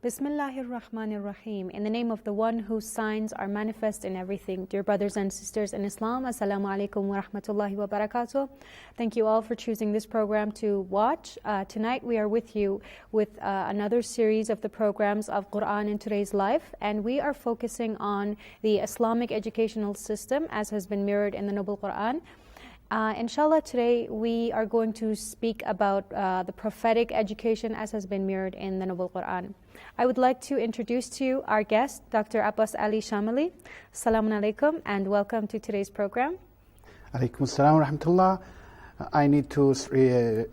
Bismillahir Rahmanir Rahim. In the name of the one whose signs are manifest in everything. Dear brothers and sisters in Islam, Assalamu alaikum wa rahmatullahi wa barakatuh. Thank you all for choosing this program to watch. Tonight we are with you with another series of the programs of Quran in Today's Life, and we are focusing on the Islamic educational system as has been mirrored in the Noble Quran. Inshallah, today we are going to speak about the prophetic education as has been mirrored in the Noble Quran. I would like to introduce to you our guest, Dr. Abbas Ali Shamali. Assalamu alaikum and welcome to today's program. Alaikum assalam wa rahmatullah. I need to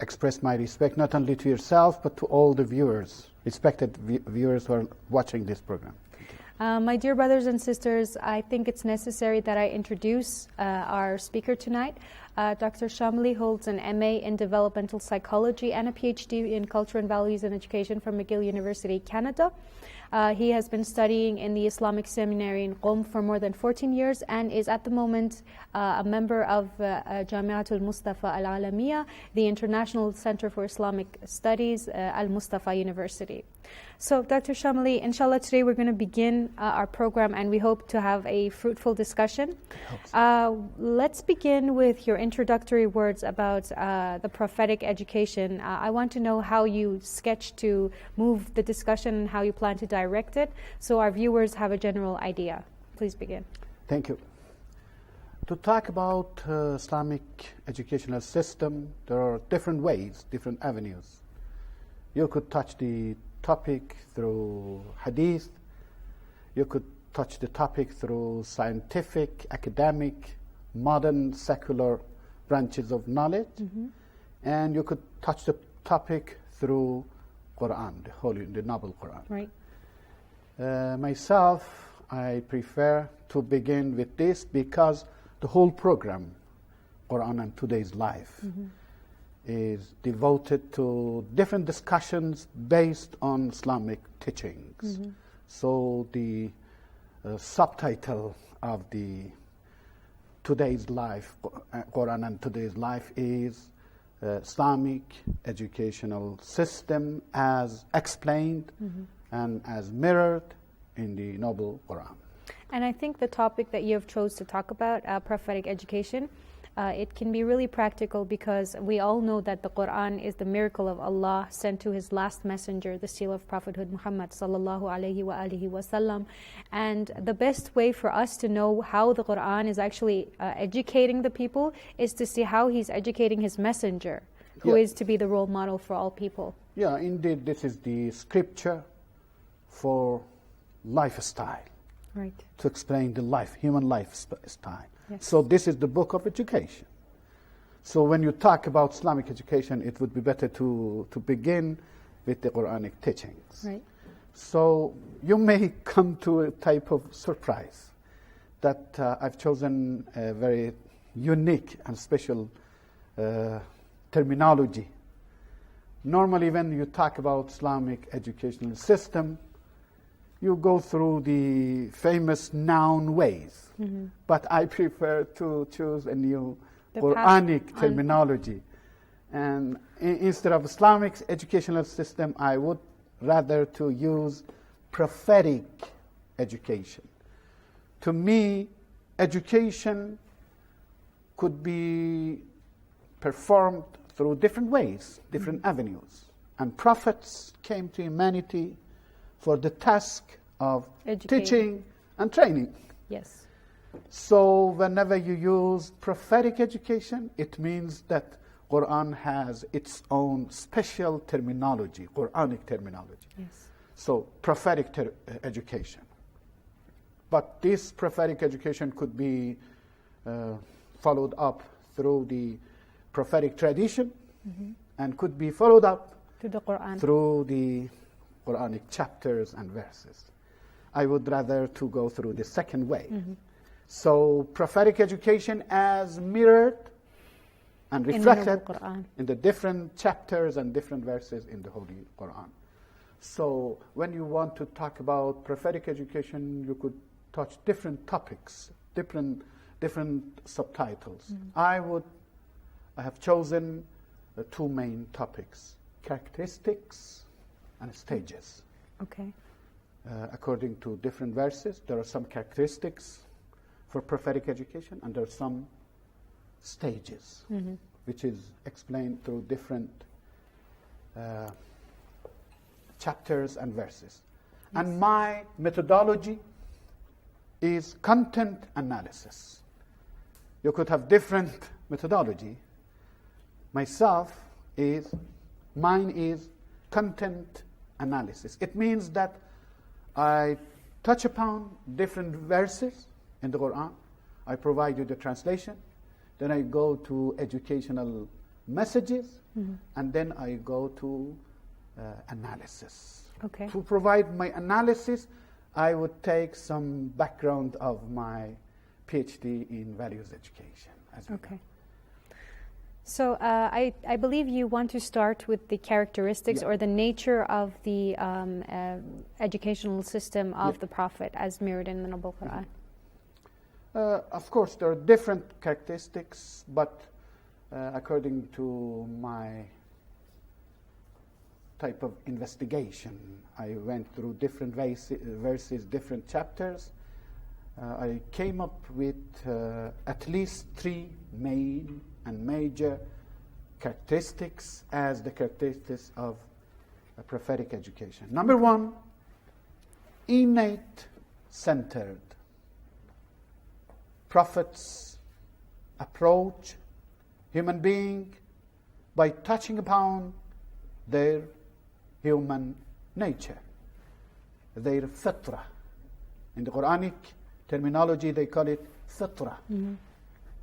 express my respect not only to yourself but to all the viewers, respected viewers who are watching this program. My dear brothers and sisters, I think it's necessary that I introduce our speaker tonight. Dr. Shamali holds an MA in Developmental Psychology and a PhD in Culture and Values and Education from McGill University, Canada. He has been studying in the Islamic Seminary in Qom for more than 14 years and is at the moment a member of Jamiatul Mustafa Al-Alamiya, the International Center for Islamic Studies, Al-Mustafa University. So, Dr. Shamali, inshallah, today we're going to begin our program and we hope to have a fruitful discussion. Let's begin with your introductory words about the prophetic education. I want to know how you sketch to move the discussion and how you plan to direct it so our viewers have a general idea. Please begin. Thank you. To talk about Islamic educational system, there are different ways, different avenues. You could touch the topic through hadith, you could touch the topic through scientific, academic, modern, secular branches of knowledge, and you could touch the topic through Quran, the Noble Quran. Right. Myself, I prefer to begin with this because the whole program, Quran and Today's Life, is devoted to different discussions based on Islamic teachings. So the subtitle of the Today's Life, Quran and Today's Life, is Islamic Educational System as explained and as mirrored in the Noble Quran. And I think the topic that you have chose to talk about, prophetic education, it can be really practical because we all know that the Quran is the miracle of Allah sent to His last messenger, the seal of prophethood Muhammad sallallahu alaihi wa alihi wasallam. And the best way for us to know how the Quran is actually educating the people is to see how He's educating His messenger, who is to be the role model for all people. Yeah, indeed, this is the scripture for lifestyle. Right. To explain the life, human lifestyle. Yes. So this is the book of education. So when you talk about Islamic education, it would be better to begin with the Quranic teachings. Right. So you may come to a type of surprise that I've chosen a very unique and special terminology. Normally when you talk about Islamic educational system, you go through the famous noun ways. But I prefer to choose a new Quranic terminology. And instead of Islamic educational system, I would rather to use prophetic education. To me, education could be performed through different ways, different avenues. And prophets came to humanity for the task of teaching and training. Yes. So whenever you use prophetic education, it means that Quran has its own special terminology, Quranic terminology. Yes. So prophetic education. But this prophetic education could be followed up through the prophetic tradition and could be followed up To the Quran. through the Quranic chapters and verses. I would rather to go through the second way. So prophetic education as mirrored and reflected in the different chapters and different verses in the Holy Quran. So when you want to talk about prophetic education, you could touch different topics, different subtitles. I have chosen the two main topics: characteristics and stages. Okay. According to different verses, there are some characteristics for prophetic education, and there are some stages, which is explained through different chapters and verses. Yes. And my methodology is content analysis. You could have different methodology. Mine is content analysis. It means that I touch upon different verses in the Quran. I provide you the translation. Then I go to educational messages, and then I go to analysis. Okay. To provide my analysis, I would take some background of my PhD in values education. Okay. So I believe you want to start with the characteristics or the nature of the educational system of the Prophet as mirrored in the Noble Quran. Of course, there are different characteristics, but according to my type of investigation, I went through different verses, different chapters. I came up with at least 3 main and major characteristics as the characteristics of a prophetic education. Number 1, innate centered. Prophets approach human being by touching upon their human nature, their fitra. In the Quranic terminology, they call it fitra,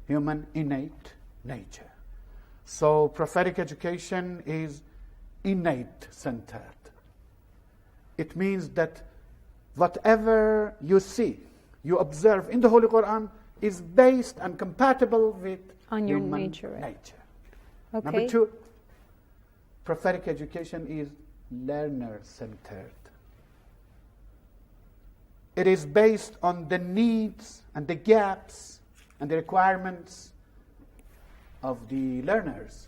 human innate nature. So prophetic education is innate centered. It means that whatever you see, you observe in the Holy Quran is based and compatible with on your human nature. Right? nature. Okay. Number 2, prophetic education is learner-centered. It is based on the needs and the gaps and the requirements of the learners.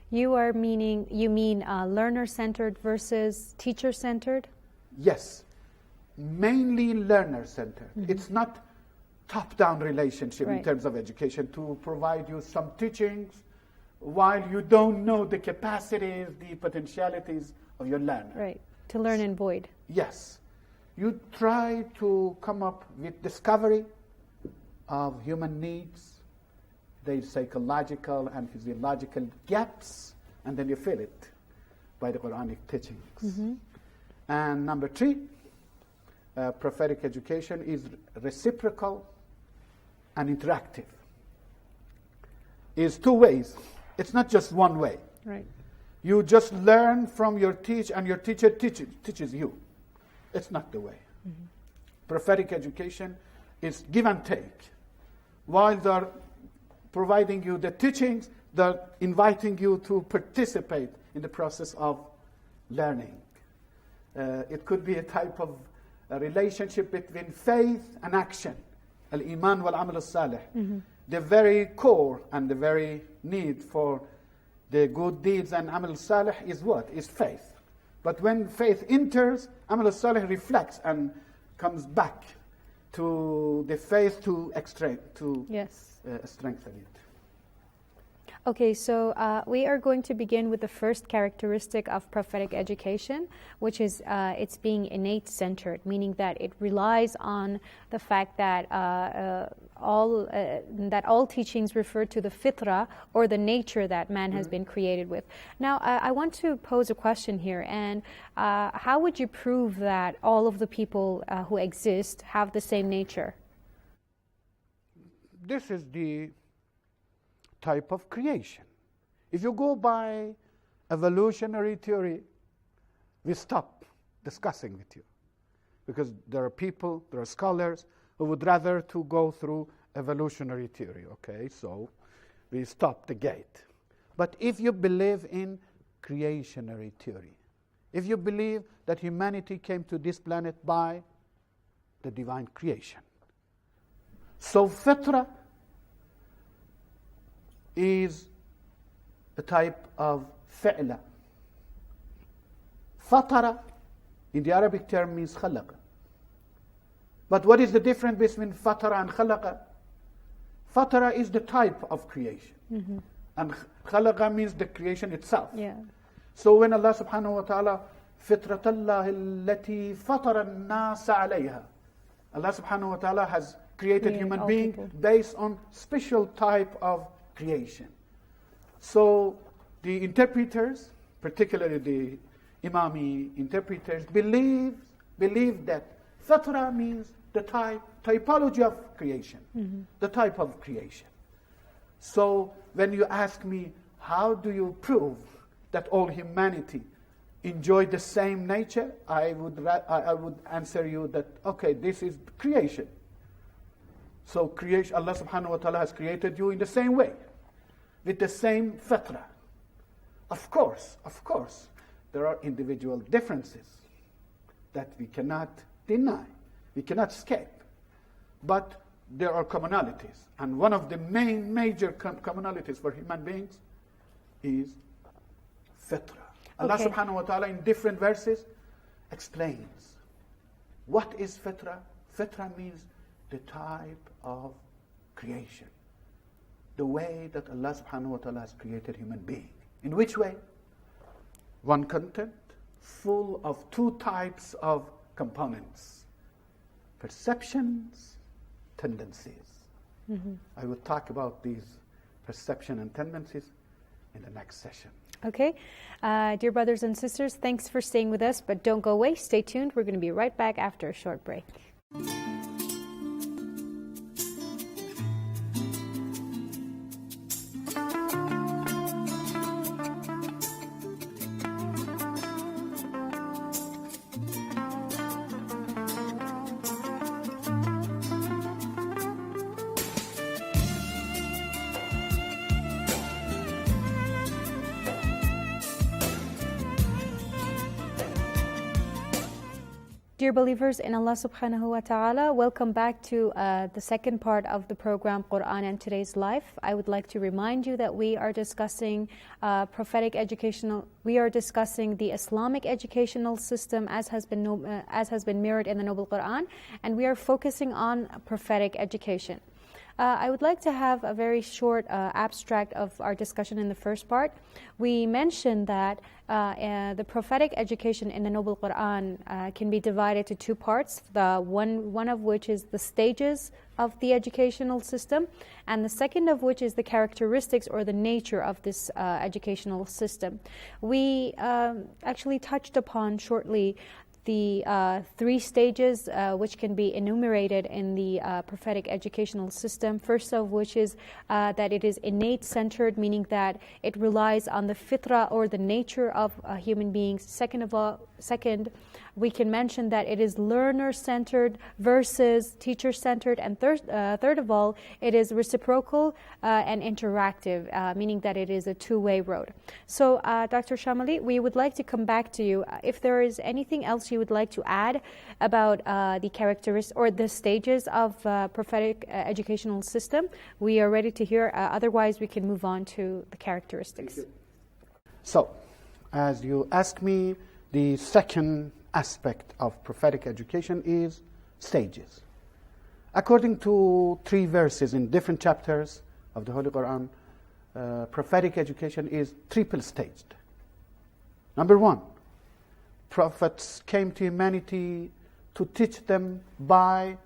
You mean learner-centered versus teacher-centered? Yes, mainly learner-centered. It's not top-down relationship in terms of education to provide you some teachings while you don't know the capacities, the potentialities of your learner. Right, to learn and void. Yes. You try to come up with discovery of human needs, their psychological and physiological gaps, and then you fill it by the Quranic teachings. And number 3, prophetic education is reciprocal and interactive. It's 2 ways. It's not just one way. Right. You just learn from your teacher, and your teacher teaches you. It's not the way. Prophetic education is give and take. While they're providing you the teachings, they're inviting you to participate in the process of learning. It could be a type of a relationship between faith and action. Al-Iman wal-Amal al-Salih. The very core and the very need for the good deeds and Amal al-Salih is what? Is faith. But when faith enters, Amal al-Salih reflects and comes back to the faith to strengthen it. Okay, so we are going to begin with the first characteristic of prophetic education, which is it's being innate-centered, meaning that it relies on the fact that all teachings refer to the fitra, or the nature that man has been created with. Now, I want to pose a question here, and how would you prove that all of the people who exist have the same nature? This is the type of creation. If you go by evolutionary theory, we stop discussing with you, because there are people, there are scholars who would rather to go through evolutionary theory. Okay, so we stop the gate. But if you believe in creationary theory, if you believe that humanity came to this planet by the divine creation, so fitra is a type of fi'la. Fatara in the Arabic term means khalaqa. But what is the difference between fatara and khalaqa? Fatara is the type of creation. Mm-hmm. And khalaqa means the creation itself. Yeah. So when Allah subhanahu wa ta'ala, فِطْرَةَ اللَّهِ الَّتِي فَطَرَ النَّاسَ عَلَيْهَا, Allah subhanahu wa ta'ala has created human being people based on special type of creation. So the interpreters, particularly the Imami interpreters, believe that fatra means the typology of creation, the type of creation. So when you ask me, how do you prove that all humanity enjoy the same nature, I would answer you that, okay, this is creation. So creation, Allah subhanahu wa ta'ala has created you in the same way, with the same fatra. Of course, there are individual differences that we cannot deny, we cannot escape. But there are commonalities. And one of the major commonalities for human beings is fitra. Allah subhanahu wa ta'ala in different verses explains what is fitra. Fitra means the type of creation, the way that Allah subhanahu wa ta'ala has created human being. In which way? One content full of two types of components: perceptions, tendencies. I will talk about these perception and tendencies in the next session. Okay. Dear brothers and sisters, thanks for staying with us, but don't go away. Stay tuned. We're going to be right back after a short break. Dear believers in Allah subhanahu wa ta'ala, welcome back to the second part of the program, Quran and Today's Life. I would like to remind you that we are discussing we are discussing the Islamic educational system as has been mirrored in the Noble Quran, and we are focusing on prophetic education. I would like to have a very short abstract of our discussion in the first part. We mentioned that the prophetic education in the Noble Quran can be divided to two parts. The one of which is the stages of the educational system, and the second of which is the characteristics or the nature of this educational system. We actually touched upon shortly the three stages which can be enumerated in the prophetic educational system. First of which is that it is innate-centered, meaning that it relies on the fitra or the nature of human beings. Second, we can mention that it is learner-centered versus teacher-centered. And third of all, it is reciprocal and interactive, meaning that it is a two-way road. So, Dr. Shamli, we would like to come back to you. If there is anything else you would like to add about the characteristics or the stages of prophetic educational system, we are ready to hear. Otherwise, we can move on to the characteristics. So, as you asked me, the second aspect of prophetic education is stages. According to 3 verses in different chapters of the Holy Quran, prophetic education is triple staged. Number 1, prophets came to humanity to teach them by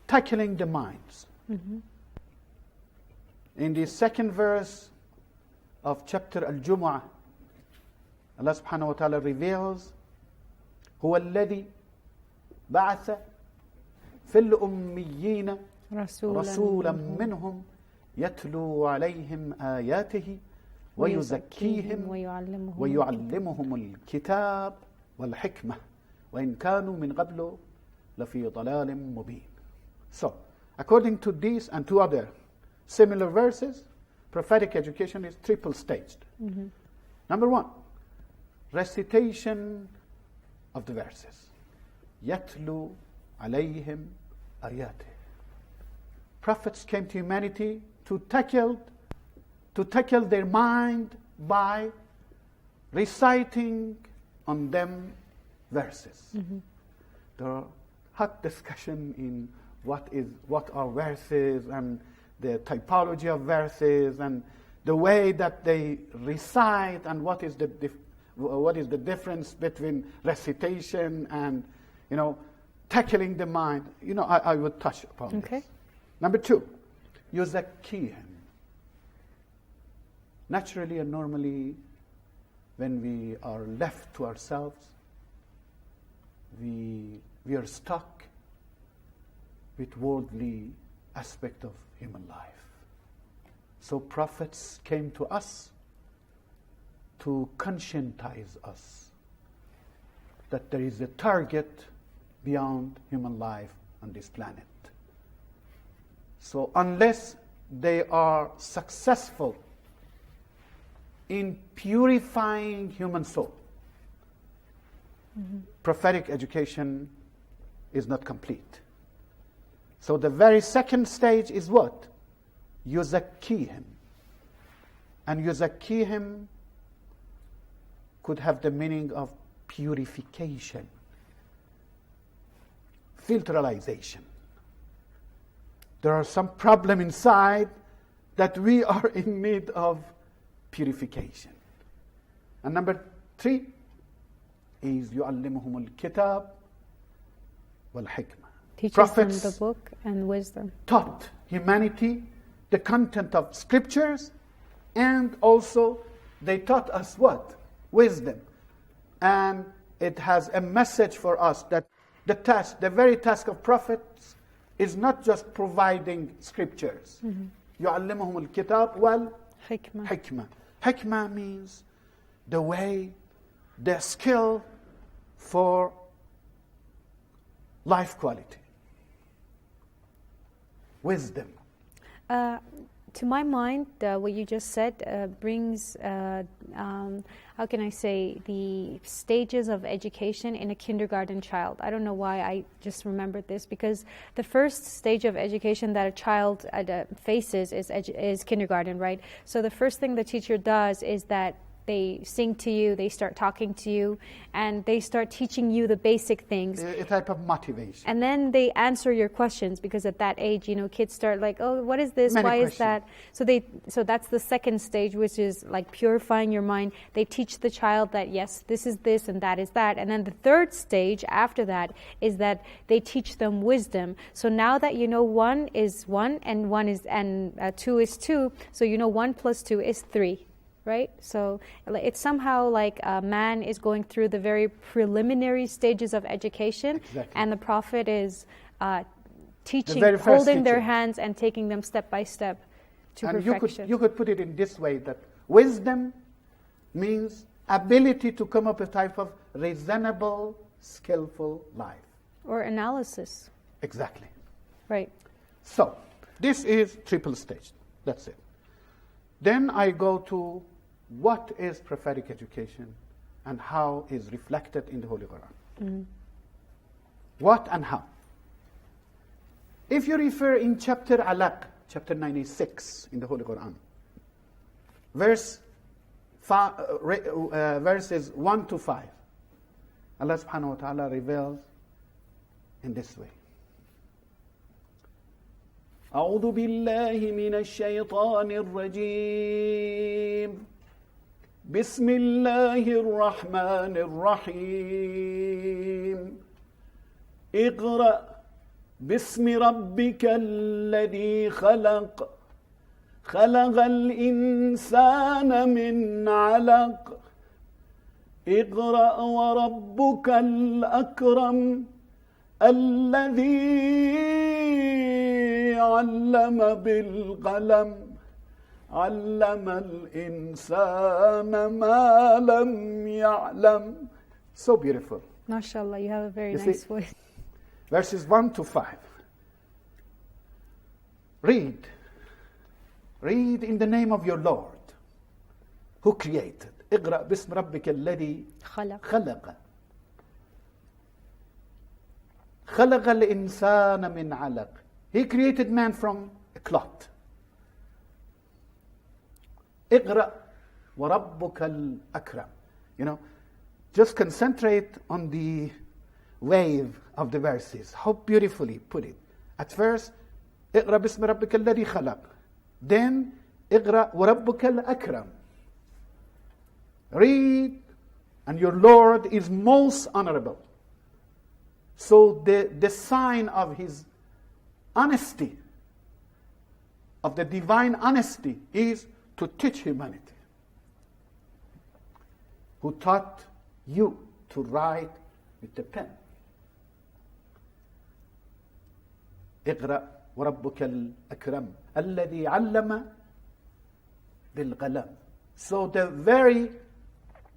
tackling the minds. In the second verse of chapter Al-Jumu'ah, Allah subhanahu wa ta'ala reveals هو الذي بعث في الأميين رسولا منهم يتلو عليهم آياته ويزكيهم ويعلمهم الكتاب والحكمة وإن كانوا من قبل لفي ضلال مبين. So, according to these and 2 other similar verses, prophetic education is triple staged. Number 1, recitation of the verses. يَتْلُو عَلَيْهِمْ آيَاتِهِ. Prophets came to humanity to tackle their mind by reciting on them verses. There are hot discussion in what are verses and the typology of verses and the way that they recite and what is the difference between recitation and, tackling the mind. I would touch upon this. Number 2, yuzakkihim. Naturally and normally, when we are left to ourselves, we are stuck with worldly aspect of human life. So prophets came to us to conscientize us that there is a target beyond human life on this planet. So unless they are successful in purifying human soul, prophetic education is not complete. So the very second stage is what? Yuzakkihim. And yuzakkihim could have the meaning of purification, filtralization. There are some problem inside that we are in need of purification. And number 3 is yu'allimuhum al-kitab wal-hikmah. Teaches them the book and wisdom. Taught humanity the content of scriptures, and also they taught us what? Wisdom. And it has a message for us that the very task of prophets is not just providing scriptures. يُعَلِّمُهُمُ الْكِتَابِ وَالْحِكْمَةِ. Hikmah means the way, the skill for life quality. Wisdom. To my mind, what you just said brings, how can I say, the stages of education in a kindergarten child. I don't know why I just remembered this, because the first stage of education that a child faces is kindergarten, right? So the first thing the teacher does is that they sing to you, they start talking to you, and they start teaching you the basic things. A type of motivation. And then they answer your questions, because at that age, kids start like, oh, what is this? Many Why questions. is that? So that's the second stage, which is like purifying your mind. They teach the child that, yes, this is this and that is that. And then the third stage after that is that they teach them wisdom. So now that you know 1 is 1 and 2 is 2, so 1 plus 2 is 3. Right? So it's somehow like a man is going through the very preliminary stages of education, and the prophet is teaching, holding their hands and taking them step by step to perfection. You could put it in this way, that wisdom means ability to come up with a type of reasonable, skillful life. Or analysis. Exactly. Right. So, this is triple stage. That's it. Then I go to what is prophetic education and how is reflected in the Holy Quran. What and how? If you refer in chapter Alaq, chapter 96 in the Holy Quran, verses 1 to 5, Allah subhanahu wa ta'ala reveals in this way. أعوذ بالله من الشيطان الرجيم بسم الله الرحمن الرحيم اقرأ باسم ربك الذي خلق خلق الإنسان من علق اقرأ وربك الأكرم الذي علم بالقلم علم الإنسان ما لم يعلم. So beautiful. MashaAllah, you have a very nice voice. Verses 1 to 5. Read in the name of your Lord who created. اقرأ باسم ربك الذي خلق خلق الإنسان من علق. He created man from a clot. اقرأ وربك الأكرم. just concentrate on the wave of the verses. How beautifully put it. At first, اقرأ باسم ربك الذي خلق. Then, اقرأ وربك الأكرم. Read, and your Lord is most honorable. So the sign of his honesty, of the divine honesty, is to teach humanity. Who taught you to write with the pen. اقرأ وربك الأكرم الذي علم بالقلم. So the very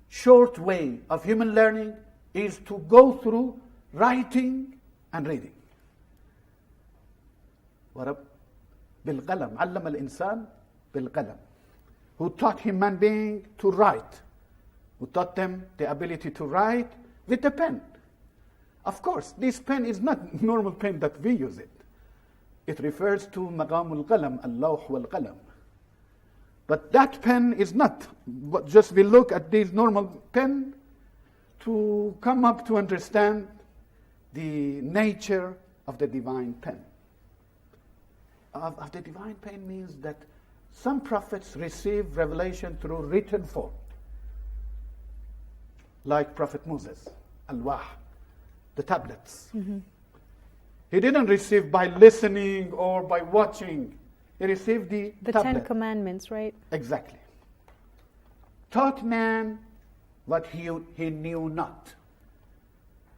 short way of human learning is to go through writing and reading. ورب بالقلم علم الإنسان بالقلم. Who taught human being to write. Who taught them the ability to write with a pen. Of course, this pen is not normal pen that we use it. It refers to مقام القلم, اللوح والقلم. But that pen is not. But just we look at this normal pen to come up to understand the nature of the divine pen. Of the divine pen means that some prophets receive revelation through written form. Like Prophet Moses, Al-Wah, the tablets. Mm-hmm. He didn't receive by listening or by watching. He received the tablet. 10 Commandments, right? Exactly. Taught man what he knew not.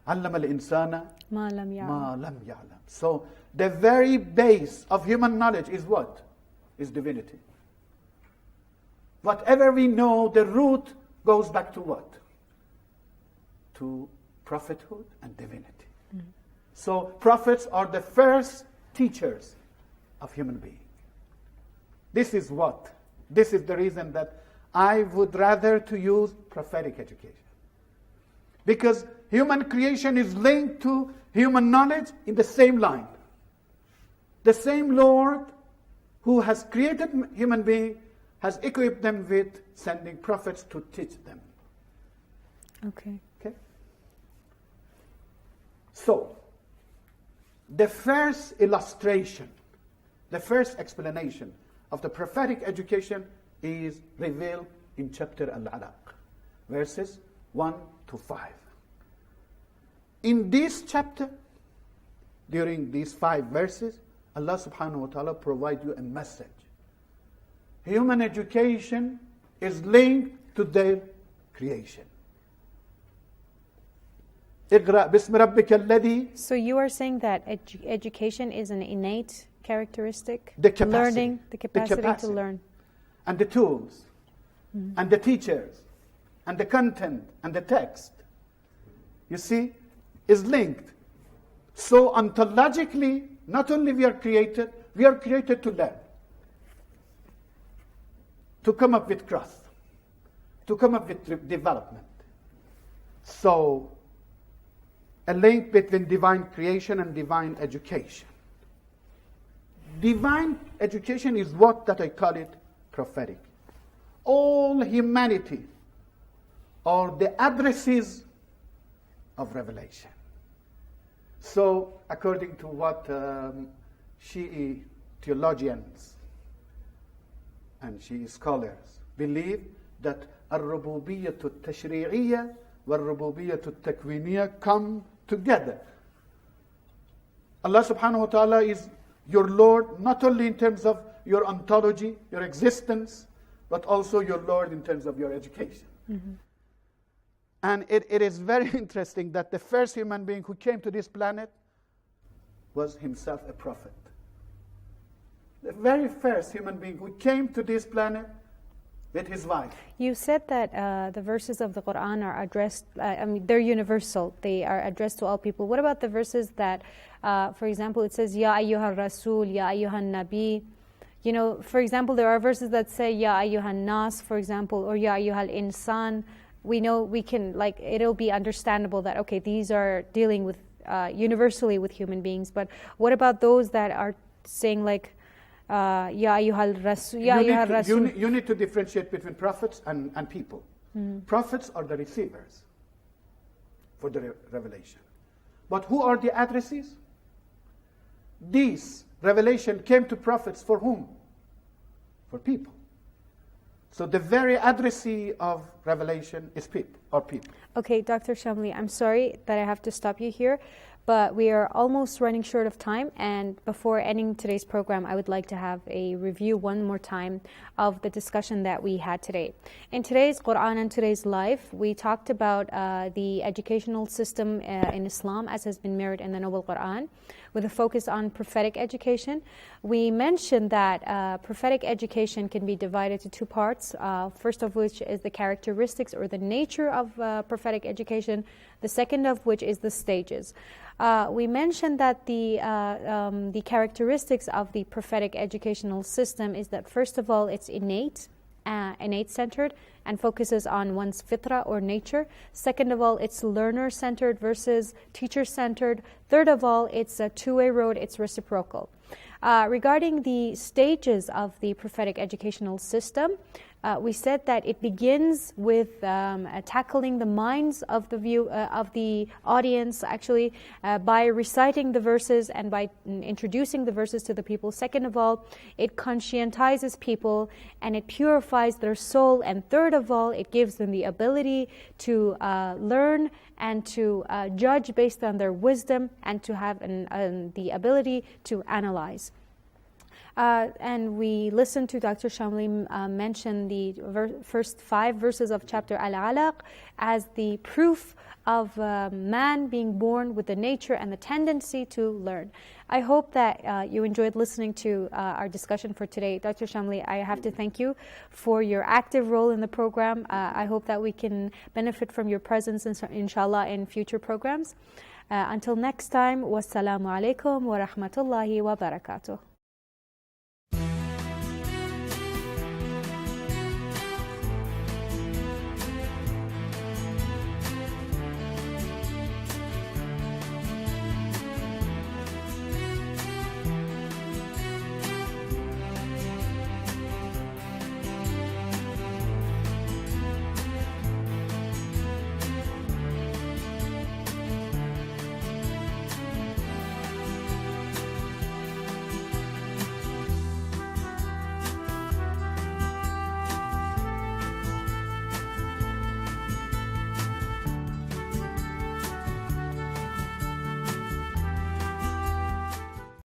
علم الإنسان ما لم يعلم. ما لم يعلم. So the very base of human knowledge is what? Is divinity. Whatever we know, the root goes back to what? To prophethood and divinity. Mm-hmm. So prophets are the first teachers of human beings. This is what? This is the reason that I would rather to use prophetic education. Because human creation is linked to human knowledge in the same line. The same Lord who has created human beings has equipped them with sending prophets to teach them. Okay. So, the first illustration, the first explanation of the prophetic education is revealed in chapter Al-Alaq, verses 1 to 5. In this chapter, during these 5 verses, Allah subhanahu wa ta'ala provides you a message. Human education is linked to their creation. So you are saying that education is an innate characteristic? The capacity. Learning, the capacity to learn. And the tools, and the teachers, and the content, and the text, you see, is linked. So ontologically, not only we are created to learn, to come up with growth, to come up with development. So, a link between divine creation and divine education. Divine education is what that I call it prophetic. All humanity are the addresses of revelation. So, according to what Shi'i theologians and Shi'i scholars believe, that الربوبية التشريعية والربوبية التكوينية come together. Allah subhanahu wa ta'ala is your Lord, not only in terms of your ontology, your existence, but also your Lord in terms of your education. Mm-hmm. And it is very interesting that the first human being who came to this planet was himself a prophet. The very first human being who came to this planet with his wife. You said that the verses of the Quran are addressed, they're universal. They are addressed to all people. What about the verses that, for example, it says, Ya ayyuhal rasul, Ya ayyuhan nabi. You know, for example, there are verses that say, Ya ayyuhan nas, for example, or Ya ayyuhal insan. We know we can, like, it'll be understandable that, okay, these are dealing with, universally with human beings. But what about those that are saying, like, Ya ayyuhal rasul, Ya ayyuhal rasul? You need to differentiate between prophets and people. Mm-hmm. Prophets are the receivers. for the revelation. But who are the addressees? These revelation came to prophets for whom? For people. So the very addressee of revelation is people, or people. Okay, Dr. Shamli, I'm sorry that I have to stop you here, but we are almost running short of time, and before ending today's program, I would like to have a review one more time of the discussion that we had today. In today's Quran and today's life, we talked about the educational system in Islam as has been mirrored in the Noble Quran, with a focus on prophetic education. We mentioned that prophetic education can be divided to two parts, first of which is the characteristics or the nature of prophetic education, the second of which is the stages. We mentioned that the characteristics of the prophetic educational system is that, first of all, it's innate-centered and focuses on one's fitra or nature. Second of all, it's learner-centered versus teacher-centered. Third of all, it's a two-way road, it's reciprocal. Regarding the stages of the prophetic educational system, we said that it begins with tackling the minds of the audience, actually, by reciting the verses and by introducing the verses to the people. Second of all, it conscientizes people and it purifies their soul. And third of all, it gives them the ability to learn and to judge based on their wisdom and to have the ability to analyze. And we listened to Dr. Shamli mention the first 5 verses of chapter Al-Alaq as the proof of man being born with the nature and the tendency to learn. I hope that you enjoyed listening to our discussion for today. Dr. Shamli, I have to thank you for your active role in the program. I hope that we can benefit from your presence, inshallah, in future programs. Until next time, wassalamu alaikum wa rahmatullahi wa barakatuh.